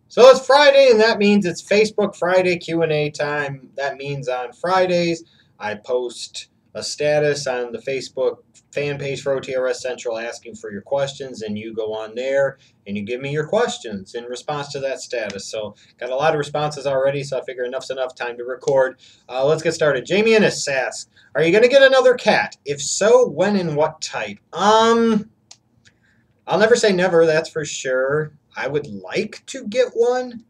So it's Friday, and that means it's Facebook Friday Q&A time. That means on Fridays, I post a status on the Facebook fan page for OTRS Central asking for your questions, and you go on there and you give me your questions in response to that status. So got a lot of responses already, so I figure enough's enough time to record. Let's get started. Jamie and asks, are you going to get another cat? If so, when and what type? I'll never say never, that's for sure. I would like to get one.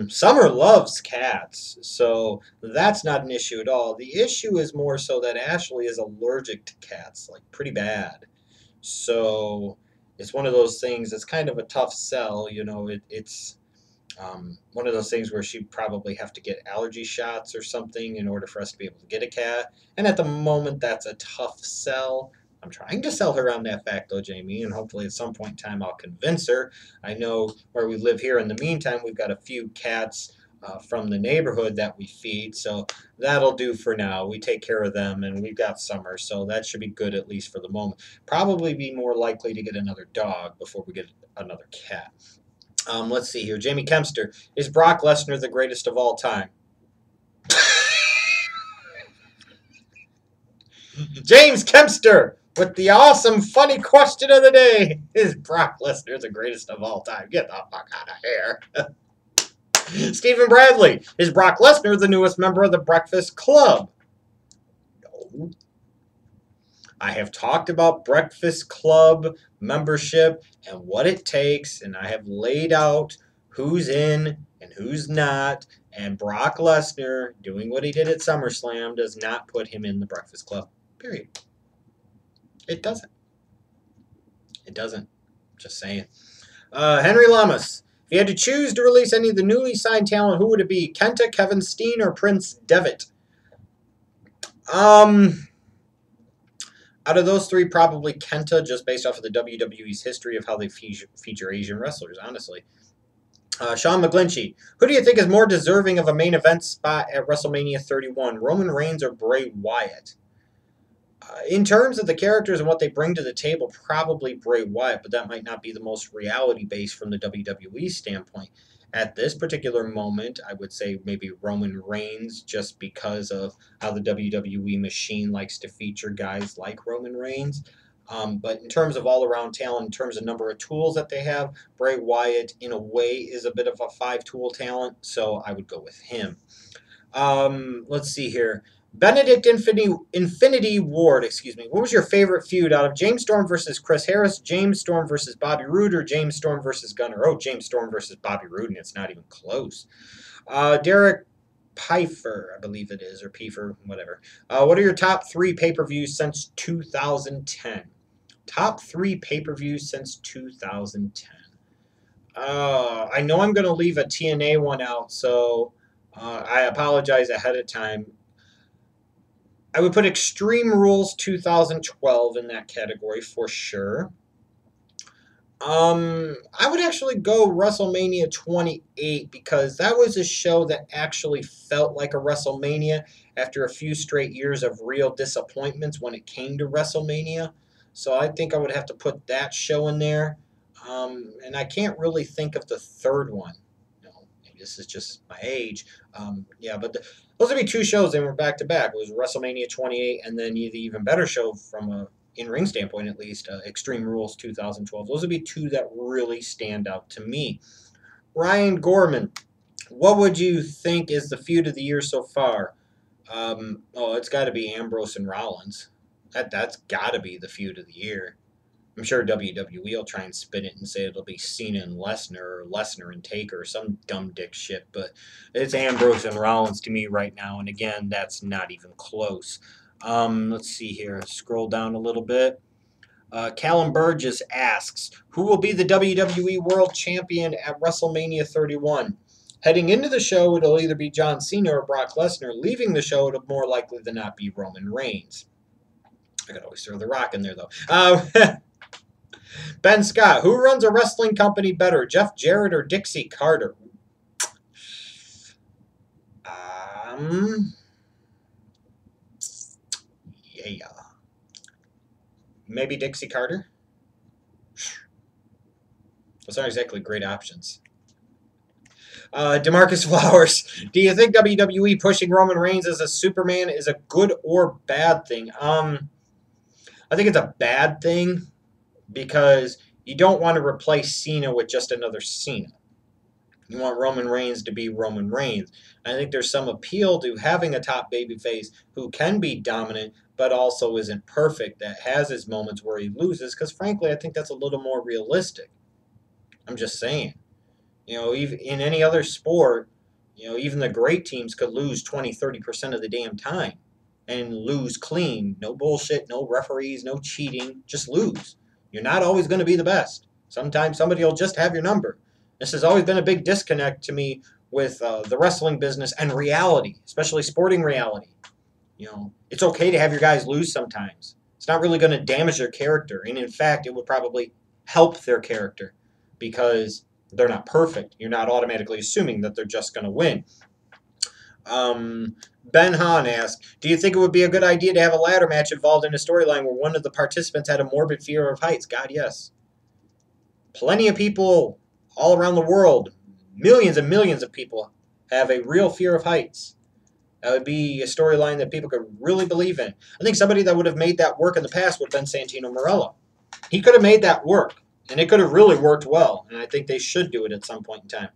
Summer loves cats, so that's not an issue at all. The issue is more so that Ashley is allergic to cats, like pretty bad. So it's one of those things that's kind of a tough sell. It's one of those things where she'd probably have to get allergy shots or something in order for us to be able to get a cat. And at the moment, that's a tough sell. I'm trying to sell her on that fact, though, Jamie, and hopefully at some point in time I'll convince her. I know where we live here in the meantime, we've got a few cats from the neighborhood that we feed, so that'll do for now. We take care of them, and we've got Summer, so that should be good at least for the moment. Probably be more likely to get another dog before we get another cat. Let's see here. Jamie Kempster. Is Brock Lesnar the greatest of all time? James Kempster with the awesome, funny question of the day. Is Brock Lesnar the greatest of all time? Get the fuck out of here. Stephen Bradley. Is Brock Lesnar the newest member of the Breakfast Club? No. I have talked about Breakfast Club membership and what it takes, and I have laid out who's in and who's not, and Brock Lesnar doing what he did at Summerslam does not put him in the Breakfast Club. Period. It doesn't. It doesn't. Just saying. Henry Lamas. If you had to choose to release any of the newly signed talent, who would it be? Kenta, Kevin Steen, or Prince Devitt? Out of those three, probably Kenta, just based off of the WWE's history of how they feature Asian wrestlers, honestly. Sean McGlinchey. Who do you think is more deserving of a main event spot at WrestleMania 31, Roman Reigns or Bray Wyatt? In terms of the characters and what they bring to the table, probably Bray Wyatt, but that might not be the most reality-based from the WWE standpoint. At this particular moment, I would say maybe Roman Reigns, just because of how the WWE machine likes to feature guys like Roman Reigns. But in terms of all-around talent, in terms of number of tools that they have, Bray Wyatt, in a way, is a bit of a five-tool talent, so I would go with him. Let's see here. Benedict Infinity Ward, excuse me. What was your favorite feud out of James Storm versus Chris Harris, James Storm versus Bobby Roode, or James Storm versus Gunner? Oh, James Storm versus Bobby Roode, and it's not even close. Derek Pfeiffer, I believe it is, or Pfeiffer, whatever. What are your top three pay-per-views since 2010? Top three pay-per-views since 2010. I know I'm going to leave a TNA one out, so I apologize ahead of time. I would put Extreme Rules 2012 in that category for sure. I would actually go WrestleMania 28 because that was a show that actually felt like a WrestleMania after a few straight years of real disappointments when it came to WrestleMania. So I think I would have to put that show in there. And I can't really think of the third one. Maybe this is just my age. Yeah, but those would be two shows. They were back to back. It was WrestleMania 28, and then the even better show from a in-ring standpoint, at least, Extreme Rules 2012. Those would be two that really stand out to me. Ryan Gorman, what would you think is the feud of the year so far? It's got to be Ambrose and Rollins. That's got to be the feud of the year. I'm sure WWE will try and spin it and say it'll be Cena and Lesnar or Lesnar and Taker or some dumb dick shit, but it's Ambrose and Rollins to me right now, and again, that's not even close. Let's see here. Scroll down a little bit. Callum Burgess asks, who will be the WWE World Champion at WrestleMania 31? Heading into the show, it'll either be John Cena or Brock Lesnar. Leaving the show, it'll more likely than not be Roman Reigns. I could always throw The Rock in there, though. Ben Scott, who runs a wrestling company better, Jeff Jarrett or Dixie Carter? Yeah. Maybe Dixie Carter? Those aren't exactly great options. DeMarcus Flowers, do you think WWE pushing Roman Reigns as a Superman is a good or bad thing? I think it's a bad thing because you don't want to replace Cena with just another Cena. You want Roman Reigns to be Roman Reigns. I think there's some appeal to having a top babyface who can be dominant but also isn't perfect, that has his moments where he loses, because frankly, I think that's a little more realistic. I'm just saying. Even in any other sport, even the great teams could lose 20, 30% of the damn time and lose clean. No bullshit, no referees, no cheating, just lose. You're not always going to be the best. Sometimes somebody will just have your number. This has always been a big disconnect to me with the wrestling business and reality, especially sporting reality. It's okay to have your guys lose sometimes. It's not really going to damage their character. And in fact, it would probably help their character because they're not perfect. You're not automatically assuming that they're just going to win. Ben Hahn asked, do you think it would be a good idea to have a ladder match involved in a storyline where one of the participants had a morbid fear of heights? God, yes. Plenty of people all around the world, millions and millions of people, have a real fear of heights. That would be a storyline that people could really believe in. I think somebody that would have made that work in the past would have been Santino Marella. He could have made that work, and it could have really worked well, and I think they should do it at some point in time.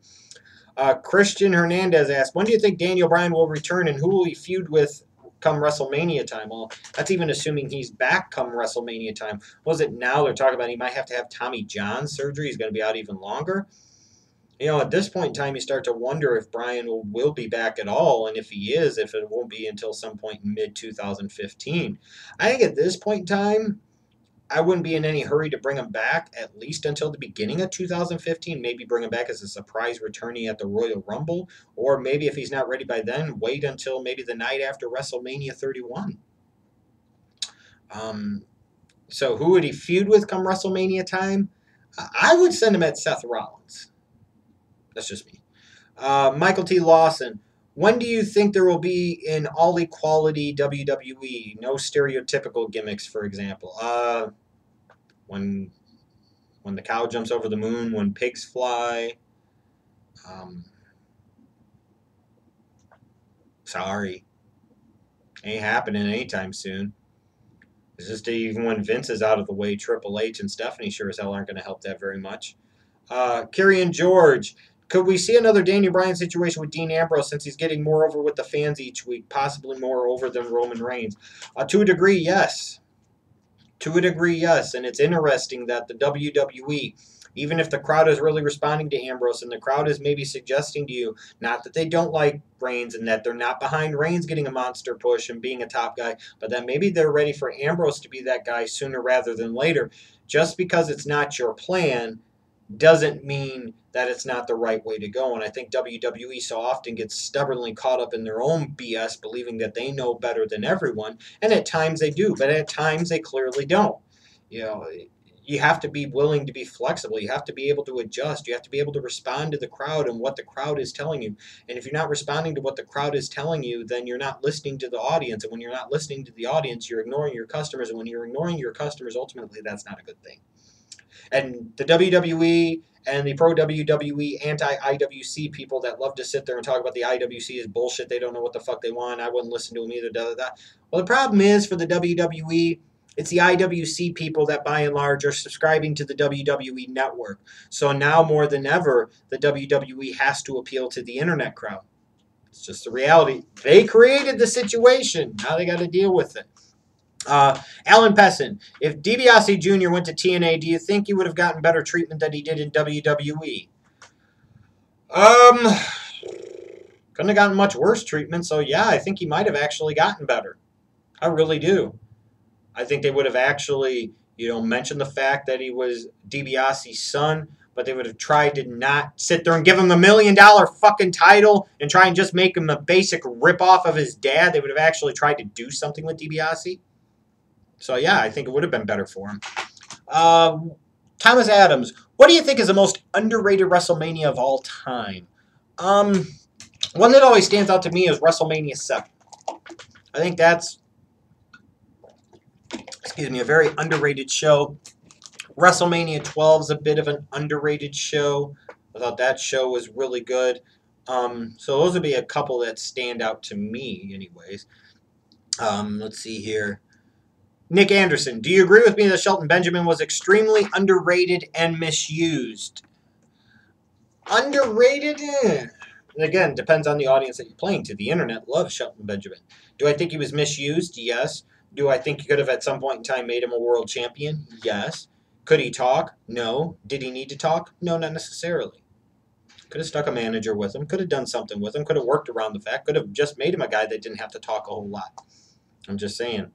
Christian Hernandez asked, when do you think Daniel Bryan will return, and who will he feud with come WrestleMania time? Well, that's even assuming he's back come WrestleMania time. What is it now? They're talking about he might have to have Tommy John surgery. He's going to be out even longer. At this point in time, you start to wonder if Bryan will be back at all, and if he is, if it won't be until some point in mid-2015. I think at this point in time, I wouldn't be in any hurry to bring him back, at least until the beginning of 2015. Maybe bring him back as a surprise returnee at the Royal Rumble, or maybe if he's not ready by then, wait until maybe the night after WrestleMania 31. So who would he feud with come WrestleMania time? I would send him at Seth Rollins. That's just me. Michael T. Lawson. When do you think there will be an all-equality WWE? No stereotypical gimmicks, for example. When the cow jumps over the moon, when pigs fly. Sorry. Ain't happening anytime soon. It's just even when Vince is out of the way, Triple H and Stephanie sure as hell aren't going to help that very much. Kyrian George. Could we see another Daniel Bryan situation with Dean Ambrose since he's getting more over with the fans each week, possibly more over than Roman Reigns? To a degree, yes. To a degree, yes. And it's interesting that the WWE, even if the crowd is really responding to Ambrose and the crowd is maybe suggesting to you, not that they don't like Reigns and that they're not behind Reigns getting a monster push and being a top guy, but that maybe they're ready for Ambrose to be that guy sooner rather than later. Just because it's not your plan doesn't mean that it's not the right way to go. And I think WWE so often gets stubbornly caught up in their own BS, believing that they know better than everyone. And at times they do, but at times they clearly don't. You have to be willing to be flexible. You have to be able to adjust. You have to be able to respond to the crowd and what the crowd is telling you. And if you're not responding to what the crowd is telling you, then you're not listening to the audience. And when you're not listening to the audience, you're ignoring your customers. And when you're ignoring your customers, ultimately, that's not a good thing. And the WWE and the pro-WWE, anti-IWC people that love to sit there and talk about the IWC is bullshit. They don't know what the fuck they want. I wouldn't listen to them either. Well, the problem is for the WWE, it's the IWC people that by and large are subscribing to the WWE network. So now more than ever, the WWE has to appeal to the internet crowd. It's just the reality. They created the situation. Now they got to deal with it. Alan Pessin, if DiBiase Jr. went to TNA, do you think he would have gotten better treatment than he did in WWE? Couldn't have gotten much worse treatment, so yeah, I think he might have actually gotten better. I really do. I think they would have actually, mentioned the fact that he was DiBiase's son, but they would have tried to not sit there and give him $1 million fucking title and try and just make him a basic ripoff of his dad. They would have actually tried to do something with DiBiase. So, yeah, I think it would have been better for him. Thomas Adams, what do you think is the most underrated WrestleMania of all time? One that always stands out to me is WrestleMania 7. I think that's, a very underrated show. WrestleMania 12 is a bit of an underrated show I thought that show was really good. So those would be a couple that stand out to me, anyways. Let's see here. Nick Anderson, do you agree with me that Shelton Benjamin was extremely underrated and misused? Underrated? Again, depends on the audience that you're playing to. The internet loves Shelton Benjamin. Do I think he was misused? Yes. Do I think he could have at some point in time made him a world champion? Yes. Could he talk? No. Did he need to talk? No, not necessarily. Could have stuck a manager with him. Could have done something with him. Could have worked around the fact. Could have just made him a guy that didn't have to talk a whole lot. I'm just saying.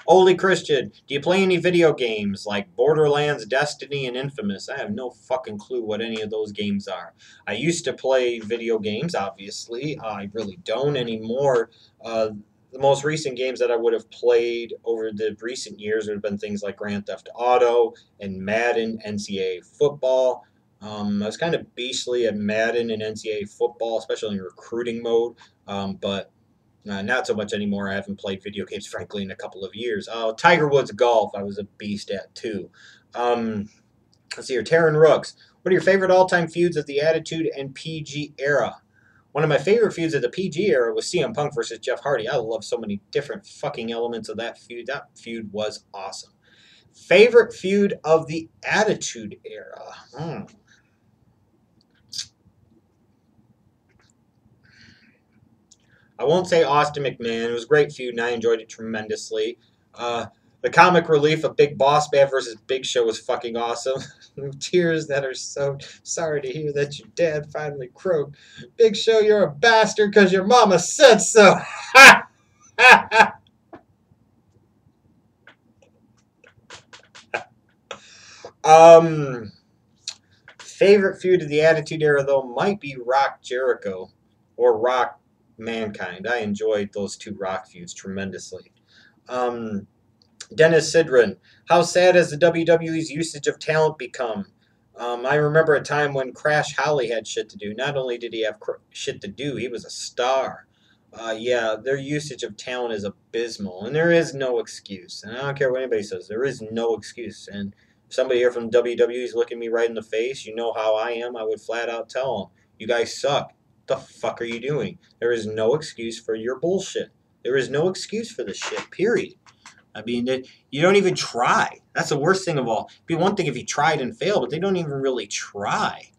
Oli Christian, do you play any video games like Borderlands, Destiny, and Infamous? I have no fucking clue what any of those games are. I used to play video games, obviously. I really don't anymore. The most recent games that I would have played over the recent years would have been things like Grand Theft Auto and Madden, NCAA football. I was kind of beastly at Madden and NCAA football, especially in recruiting mode, but not so much anymore. I haven't played video games, frankly, in a couple of years. Tiger Woods golf, I was a beast at, too. Let's see here. Taryn Rooks, what are your favorite all-time feuds of the Attitude and PG era? One of my favorite feuds of the PG era was CM Punk versus Jeff Hardy. I love so many different fucking elements of that feud. That feud was awesome. Favorite feud of the Attitude era? I won't say Austin McMahon. It was a great feud, and I enjoyed it tremendously. The comic relief of Big Boss Man versus Big Show was fucking awesome. Tears that are so sorry to hear that your dad finally croaked. Big Show, you're a bastard because your mama said so. Ha! Ha! Ha! Favorite feud of the Attitude Era, though, might be Rock Jericho or Rock Mankind. I enjoyed those two Rock feuds tremendously. Dennis Sidran, how sad has the WWE's usage of talent become? I remember a time when Crash Holly had shit to do. Not only did he have shit to do, he was a star. Yeah, their usage of talent is abysmal, and there is no excuse. And I don't care what anybody says, there is no excuse. And if somebody here from WWE is looking me right in the face, you know how I am, I would flat out tell them, you guys suck. The fuck are you doing? There is no excuse for your bullshit. There is no excuse for this shit, period. I mean, you don't even try. That's the worst thing of all. It'd be one thing if you tried and failed, but they don't even really try.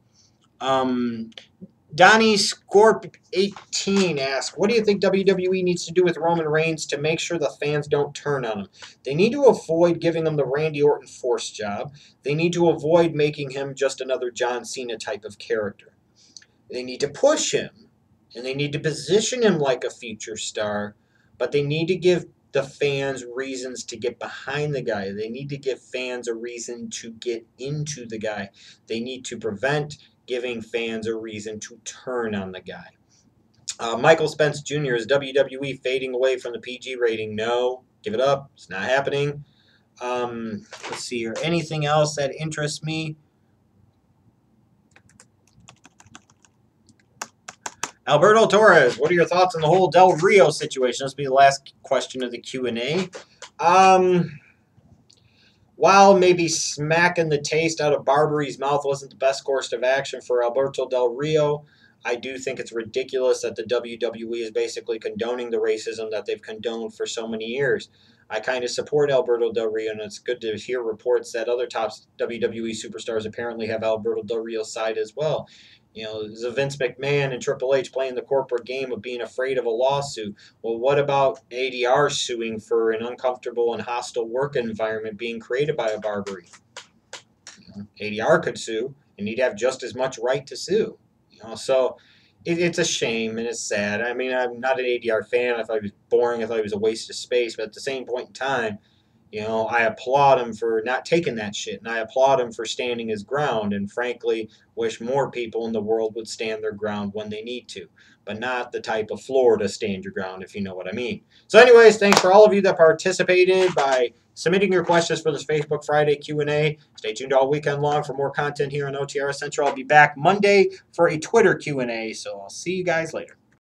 Donnie Scorp 18 asks, what do you think WWE needs to do with Roman Reigns to make sure the fans don't turn on him? They need to avoid giving him the Randy Orton force job. They need to avoid making him just another John Cena type of character. They need to push him, and they need to position him like a future star, but they need to give the fans reasons to get behind the guy. They need to give fans a reason to get into the guy. They need to prevent giving fans a reason to turn on the guy. Michael Spence Jr., is WWE fading away from the PG rating? No. Give it up. It's not happening. Let's see here. Anything else that interests me? Alberto Torres, what are your thoughts on the whole Del Rio situation? This will be the last question of the Q&A. While maybe smacking the taste out of Barbari's mouth wasn't the best course of action for Alberto Del Rio, I do think it's ridiculous that the WWE is basically condoning the racism that they've condoned for so many years. I kind of support Alberto Del Rio, and it's good to hear reports that other top WWE superstars apparently have Alberto Del Rio's side as well. You know, there's a Vince McMahon and Triple H playing the corporate game of being afraid of a lawsuit. Well, what about ADR suing for an uncomfortable and hostile work environment being created by a Barbary? You know, ADR could sue, and he'd have just as much right to sue. You know, so it's a shame and it's sad. I mean, I'm not an ADR fan. I thought he was boring. I thought he was a waste of space. But at the same point in time, you know, I applaud him for not taking that shit, and I applaud him for standing his ground, and frankly, wish more people in the world would stand their ground when they need to, but not the type of Florida stand your ground, if you know what I mean. So anyways, thanks for all of you that participated by submitting your questions for this Facebook Friday Q&A. Stay tuned all weekend long for more content here on OTR Central. I'll be back Monday for a Twitter Q&A, so I'll see you guys later.